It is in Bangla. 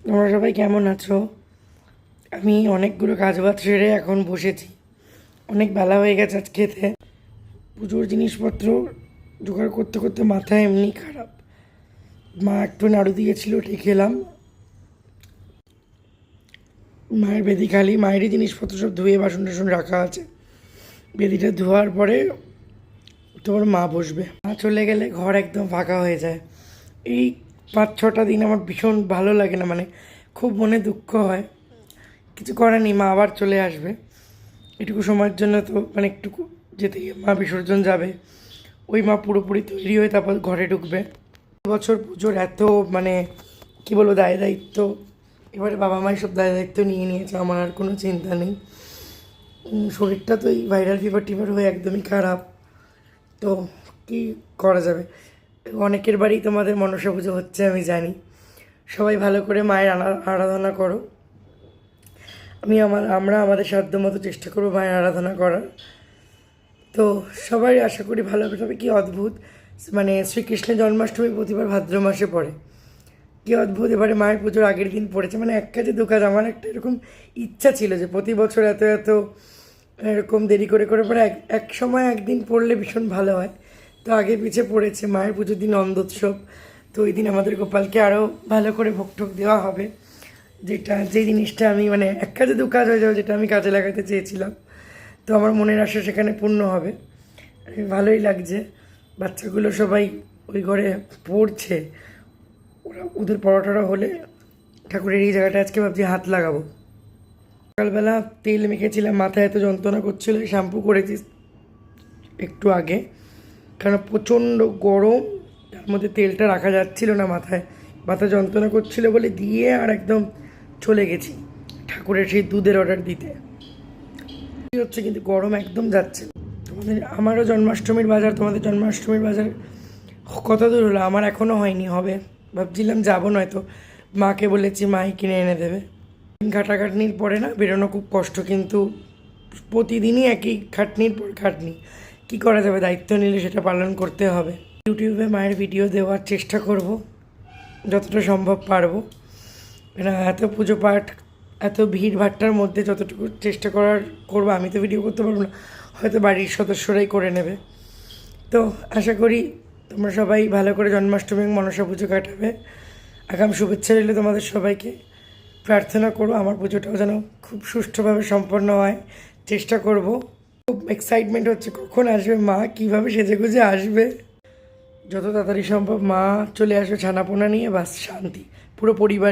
তোমরা সবাই কেমন আছো? আমি অনেকগুলো কাজবাজ সেরে এখন বসেছি। অনেক বেলা হয়ে গেছে আজ খেতে। পুজোর জিনিসপত্র জোগাড় করতে করতে মাথা এমনি খারাপ। মা একটু নাড়ু দিয়েছিল, ওটাই খেলাম। মায়ের বেদি খালি, মায়েরই জিনিসপত্র সব ধুয়ে বাসন টাসন রাখা আছে। বেদিটা ধোয়ার পরে তোমার মা বসবে। মা চলে গেলে ঘর একদম ফাঁকা হয়ে যায়। এই 5-6টা দিন আমার ভীষণ ভালো লাগে না, মানে খুব মনে দুঃখ হয়। কিছু করার নেই, মা আবার চলে আসবে। এটুকু সময়ের জন্য তো মানে একটু যেতে গিয়ে মা বিসর্জন যাবে, ওই মা পুরোপুরি তৈরি হয়ে তারপর ঘরে ঢুকবে। বছর পুজোর এত মানে কী বলবো দায় দায়িত্ব, এবারে বাবা মাই সব দায় দায়িত্ব নিয়ে নিয়েছে, আমার আর কোনো চিন্তা নেই। শরীরটা তো এই ভাইরাল ফিভার টিভার হয়ে একদমই খারাপ, তো কী করা যাবে। অনেকের বাড়ি তোমাদের মনসা পুজো হচ্ছে আমি জানি। সবাই ভালো করে মায়ের আরাধনা করো। আমরা আমাদের সাধ্য মতো চেষ্টা করবো মায়ের আরাধনা করার। তো সবাই আশা করি ভালো হবে। তবে কী অদ্ভুত, মানে শ্রীকৃষ্ণের জন্মাষ্টমী প্রতিবার ভাদ্র মাসে পড়ে। কী অদ্ভুত, এবারে মায়ের পুজোর আগের দিন পড়েছে। মানে এক কাজে দু কাজ। আমার একটা এরকম ইচ্ছা ছিল যে প্রতি বছর এত এত এরকম দেরি করে করে পরে এক সময় একদিন পড়লে ভীষণ ভালো হয়। তো আগে পিছিয়ে পড়েছে। মায়ের পুজোর দিন অন্দোৎসব, তো ওই দিন আমাদের গোপালকে আরও ভালো করে ভোগ টোগ দেওয়া হবে। যে জিনিসটা আমি মানে এক কাজে দু কাজ হয়ে যাবে, যেটা আমি কাজে লাগাতে চেয়েছিলাম। তো আমার মনের আশা সেখানে পূর্ণ হবে। ভালোই লাগছে। বাচ্চাগুলো সবাই ওই ঘরে পড়ছে। ওদের পড়াটা হলে ঠাকুরের এই জায়গাটা আজকে ভাবছি হাত লাগাবো। সকালবেলা তেল মেখেছিলাম, মাথায় এত যন্ত্রণা করছিল, শ্যাম্পু করেছি একটু আগে, কারণ প্রচণ্ড গরম, তার মধ্যে তেলটা রাখা যাচ্ছিল না মাথায়। মাথা যন্ত্রণা করছিল বলে দিয়ে আর একদম চলে গেছি ঠাকুরের সেই দুধের অর্ডার দিতে। হচ্ছে কিন্তু গরম একদম যাচ্ছে। আমারও জন্মাষ্টমীর বাজার, তোমাদের জন্মাষ্টমীর বাজার কত দূর হলো? আমার এখনও হয়নি, হবে। ভাবছিলাম যাবো, নয়তো মাকে বলেছি মাই কিনে এনে দেবে। খাটাখাটনির পরে না বেরোনো খুব কষ্ট, কিন্তু প্রতিদিনই একই খাটনির পর খাটনি। কী করা যাবে, দায়িত্ব নিলে সেটা পালন করতে হবে। ইউটিউবে মায়ের ভিডিও দেওয়ার চেষ্টা করব, যতটা সম্ভব পারবো। এত পুজো পাঠ, এত ভিড় ভাট্টার মধ্যে যতটুকু চেষ্টা করবো। আমি তো ভিডিও করতে পারবো না, হয়তো বাড়ির সদস্যরাই করে নেবে। তো আশা করি তোমরা সবাই ভালো করে জন্মাষ্টমী মনসা পুজো কাটাবে। আগাম শুভেচ্ছা রইল তোমাদের সবাইকে। প্রার্থনা করো আমার পুজোটাও যেন খুব সুষ্ঠুভাবে সম্পন্ন হয়, চেষ্টা করব। খুব এক্সাইটমেন্ট হচ্ছে কখন আসবে মা, কীভাবে সেজেগুজে আসবে। যত তাড়াতাড়ি সম্ভব মা চলে আসবে ছানাপোনা নিয়ে, বাস শান্তি পুরো পরিবার।